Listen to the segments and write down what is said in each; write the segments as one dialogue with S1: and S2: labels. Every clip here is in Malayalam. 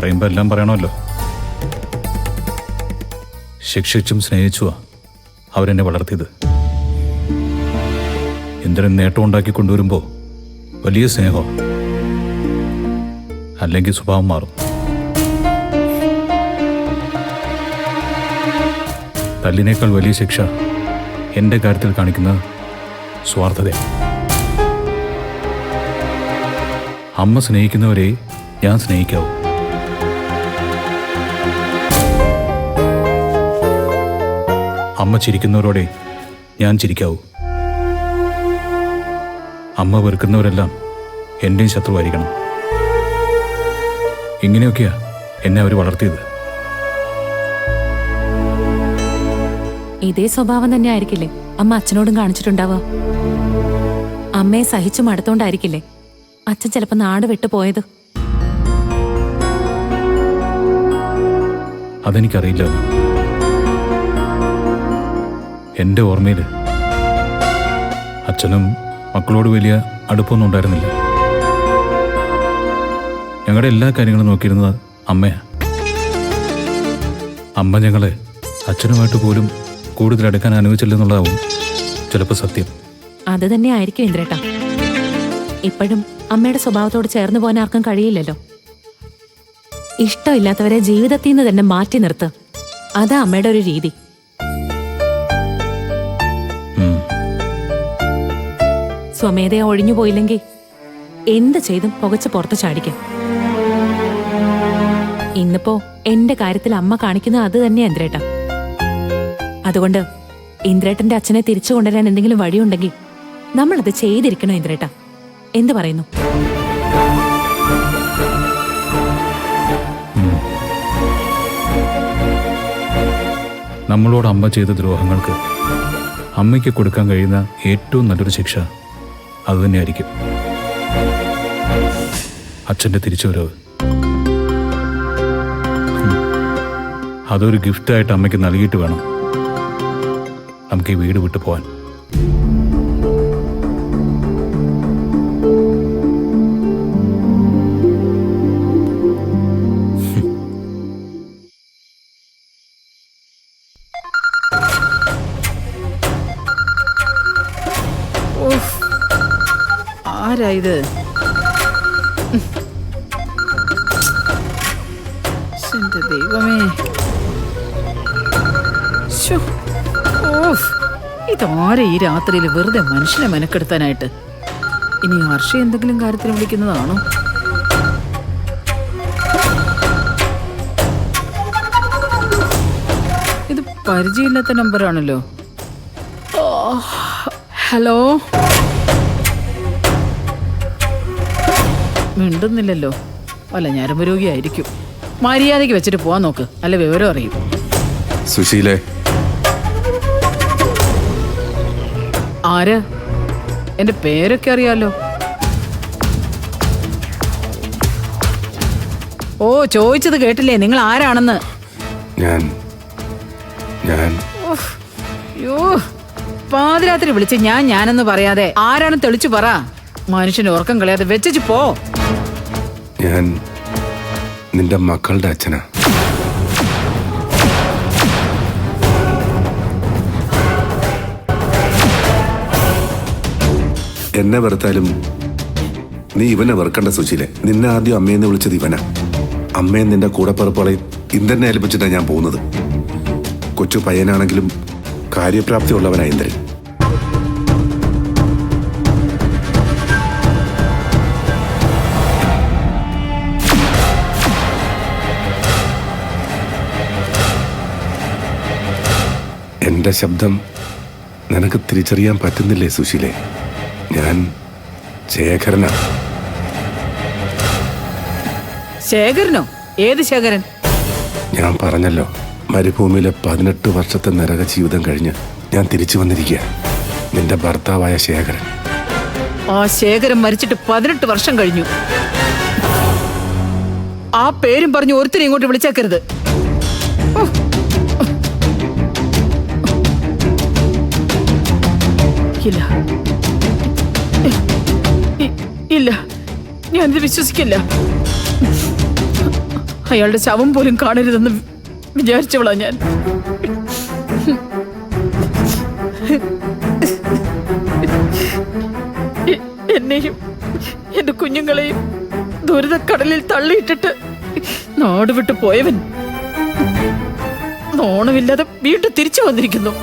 S1: പറയുമ്പോൾ എല്ലാം പറയണമല്ലോ. ശിക്ഷിച്ചും സ്നേഹിച്ചുവാ അവരെന്നെ വളർത്തിയത്. ഇന്ദ്രൻ നേട്ടം ഉണ്ടാക്കി കൊണ്ടുവരുമ്പോൾ വലിയ സ്നേഹം, അല്ലെങ്കിൽ സ്വഭാവം മാറും. തല്ലിനേക്കാൾ വലിയ ശിക്ഷ എൻ്റെ കാര്യത്തിൽ കാണിക്കുന്ന സ്വാർത്ഥതയാണ്. അമ്മ സ്നേഹിക്കുന്നവരെ ഞാൻ സ്നേഹിക്കാവൂ. അമ്മ ചിരിക്കുന്നവരോടെ ഞാൻ ചിരിക്കാവൂ. അമ്മ വെറുക്കുന്നവരെല്ലാം എൻ്റെയും ശത്രുവായിരിക്കണം. ഇങ്ങനെയൊക്കെയാ എന്നെ അവർ വളർത്തിയത്.
S2: ഇതേ സ്വഭാവം തന്നെ ആയിരിക്കില്ലേ അമ്മ അച്ഛനോടും കാണിച്ചിട്ടുണ്ടാവുക? അമ്മയെ സഹിച്ചു മടുത്തോണ്ടായിരിക്കില്ലേ അച്ഛൻ ചിലപ്പോ നാട് വിട്ടുപോയത്?
S1: അതെനിക്കറിയില്ല. എൻ്റെ ഓർമ്മയിൽ അച്ഛനും മക്കളോട് വലിയ അടുപ്പമൊന്നും ഉണ്ടായിരുന്നില്ല. ഞങ്ങളുടെ എല്ലാ കാര്യങ്ങളും നോക്കിയിരുന്നത് അമ്മയാണ്. അമ്മ ഞങ്ങളെ അച്ഛനുമായിട്ട് പോലും കൂടുതൽ അടുക്കാൻ അനുവദിച്ചില്ലെന്നുള്ളതാവും ചിലപ്പോൾ സത്യം.
S2: അത് തന്നെ ആയിരിക്കും ഇന്ദ്രേട്ടാ. ഇപ്പോഴും അമ്മയുടെ സ്വഭാവത്തോട് ചേർന്ന് പോകാൻ ആർക്കും കഴിയില്ലല്ലോ. ഇഷ്ടമില്ലാത്തവരെ ജീവിതത്തിൽ നിന്ന് തന്നെ മാറ്റി നിർത്ത്. അതാ അമ്മയുടെ ഒരു രീതി. സ്വമേധയാ ഒഴിഞ്ഞു പോയില്ലെങ്കിൽ എന്ത് ചെയ്തും പുകച്ച് പുറത്ത് ചാടിക്കും. ഇന്നിപ്പോ എന്റെ കാര്യത്തിൽ അമ്മ കാണിക്കുന്നത് അത് തന്നെയാ ഇന്ദ്രേട്ടാ. അതുകൊണ്ട് ഇന്ദ്രേട്ടന്റെ അച്ഛനെ തിരിച്ചു കൊണ്ടുവരാൻ എന്തെങ്കിലും വഴിയുണ്ടെങ്കിൽ നമ്മളത് ചെയ്തിരിക്കണം ഇന്ദ്രേട്ടാ. എന്ത് പറയുന്നു?
S1: നമ്മളോട് അമ്മ ചെയ്ത ദ്രോഹങ്ങൾക്ക് അമ്മയ്ക്ക് കൊടുക്കാൻ കഴിയുന്ന ഏറ്റവും നല്ലൊരു ശിക്ഷ അതുതന്നെയായിരിക്കും അച്ഛൻ്റെ തിരിച്ചുവരവ്. അതൊരു ഗിഫ്റ്റായിട്ട് അമ്മയ്ക്ക് നൽകിയിട്ട് വേണം നമുക്ക് ഈ വീട് വിട്ടു പോവാൻ.
S3: ആരാ ഇത്? എന്റെ ദൈവമേ, ഇതാരെ ഈ രാത്രിയിൽ വെറുതെ മനുഷ്യനെ മെനക്കെടുത്താനായിട്ട്? ഇനി ഹർഷ എന്തെങ്കിലും കാര്യത്തിന് വിളിക്കുന്നതാണോ? ഇത് പരിചയമില്ലാത്ത നമ്പറാണല്ലോ. ഹലോ, മിണ്ടുന്നില്ലല്ലോ. അല്ല, ഞരമ്പ് രോഗിയായിരിക്കും. മര്യാദയ്ക്ക് വെച്ചിട്ട് പോവാൻ നോക്ക്, അല്ല വിവരം അറിയും.
S4: സുശീലേ,
S3: ആര്? എന്റെ പേരൊക്കെ അറിയാലോ. ഓ, ചോദിച്ചത് കേട്ടില്ലേ നിങ്ങൾ ആരാണെന്ന്?
S4: ഞാൻ
S3: പാതിരാത്രി വിളിച്ച് ഞാനെന്ന് പറയാതെ ആരാണെന്ന് തെളിച്ചു പറ. മനുഷ്യന് ഉറക്കം കളയാതെ വെച്ചു പോ.
S4: ഞാൻ നിന്റെ മക്കളുടെ അച്ഛനാ. എന്നെ വെറുത്താലും നീ ഇവനെ വെറുക്കണ്ട സുശീലെ. നിന്നെ ആദ്യം അമ്മയെന്ന് വിളിച്ചത് ഇവനാ. അമ്മയെ നിന്റെ കൂടെപ്പിറപ്പുകളെ ഇന്ദ്രനെ ഏൽപ്പിച്ചിട്ടാണ് ഞാൻ പോകുന്നത്. കൊച്ചു പയ്യനാണെങ്കിലും കാര്യപ്രാപ്തി ഉള്ളവനാ ഇന്ദ്രൻ. എന്റെ ശബ്ദം നിനക്ക് തിരിച്ചറിയാൻ പറ്റുന്നില്ലേ സുശീലേ? ഞാൻ ശേഖരനാ.
S3: ശേഖരനോ? ഏത് ശേഖരൻ?
S4: ഞാൻ പറഞ്ഞല്ലോ, മരുഭൂമിയിലെ 18 വർഷത്തെ നരക ജീവിതം കഴിഞ്ഞ് ഞാൻ തിരിച്ചു വന്നിരിക്കുക. നിന്റെ ഭർത്താവായ ശേഖരൻ.
S3: ആ ശേഖരൻ മരിച്ചിട്ട് 18 വർഷം കഴിഞ്ഞു. ആ പേരും പറഞ്ഞു ഒരുത്തരും ഇങ്ങോട്ട് വിളിച്ചേക്കരുത്. ഇല്ല ഇല്ല, ഞാനിത് വിശ്വസിക്കില്ല. അയാളുടെ ശവം പോലും കാണരുതെന്ന് വിചാരിച്ചവളാ ഞാൻ. എന്നെയും എന്റെ കുഞ്ഞുങ്ങളെയും ദുരിതക്കടലിൽ തള്ളിയിട്ടിട്ട് നാട് വിട്ടു പോയവൻ നോണമില്ലാതെ വീണ്ടും തിരിച്ചു വന്നിരിക്കുന്നു.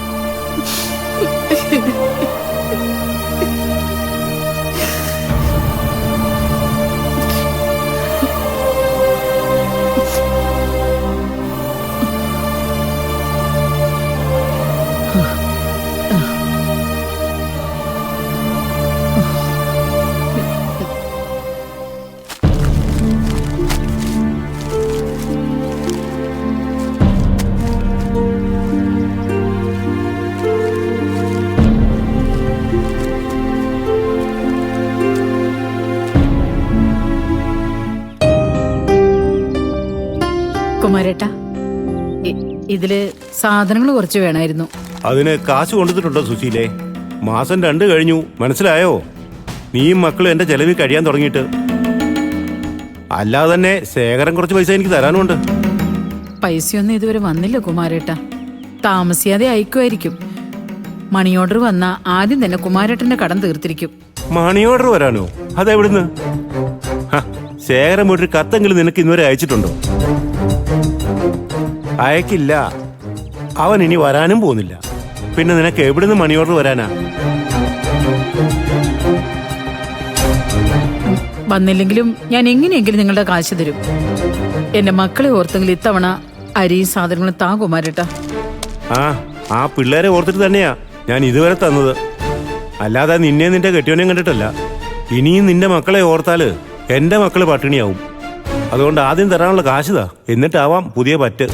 S3: കുമാരേട്ടാ, ഇതില് സാധനങ്ങൾ കുറച്ച് വേണമായിരുന്നു.
S5: അതിന് കാശ് കൊണ്ടുവന്നിട്ടുണ്ടോ സുശീലേ? മാസം 2 കഴിഞ്ഞു, മനസ്സിലായോ? നീയും മക്കളും എന്റെ ചെലവിൽ കഴിയാൻ തുടങ്ങിയിട്ട്. അല്ലാതെ തന്നെ ശേഖരൻ കുറച്ച് പൈസ എനിക്ക് തരാനുണ്ട്.
S3: പൈസയൊന്നും ഇതുവരെ വന്നില്ല കുമാരേട്ടാ. താമസിയാതെ അയക്കുമായിരിക്കും. മണി ഓർഡർ വന്നാ ആദ്യം തന്നെ കുമാരേട്ടന്റെ കടം തീർത്തിരിക്കും.
S5: മണി ഓർഡർ വരാനോ? അതെവിടുന്ന്? ശേഖരൻ പോയിട്ട് കത്തെങ്കിലും നിനക്ക് ഇന്നുവരെ അയച്ചിട്ടുണ്ടോ? അയക്കില്ല. അവൻ ഇനി വരാനും പോകുന്നില്ല. പിന്നെ നിനക്ക് എവിടുന്ന് മണി ഓർഡർ വരാനാ?
S3: വന്നില്ലെങ്കിലും ഞാൻ എങ്ങനെയെങ്കിലും നിങ്ങളുടെ കാശ് തരും. എന്റെ മക്കളെ ഓർത്തെങ്കിൽ ഇത്തവണ അരിയും സാധനങ്ങളും താ കുമാരേട്ടാ.
S5: ആ പിള്ളേരെ ഓർത്തിട്ട് തന്നെയാ ഞാൻ ഇതുവരെ തന്നത്. അല്ലാതെ നിന്നെ നിന്റെ കെട്ടിയോനെയും കണ്ടിട്ടല്ല. ഇനിയും നിന്റെ മക്കളെ ഓർത്താല് എന്റെ മക്കള് പട്ടിണിയാവും. അതുകൊണ്ട് ആദ്യം തരാനുള്ള കാശ് താ, എന്നിട്ടാവാം പുതിയ പറ്റ്.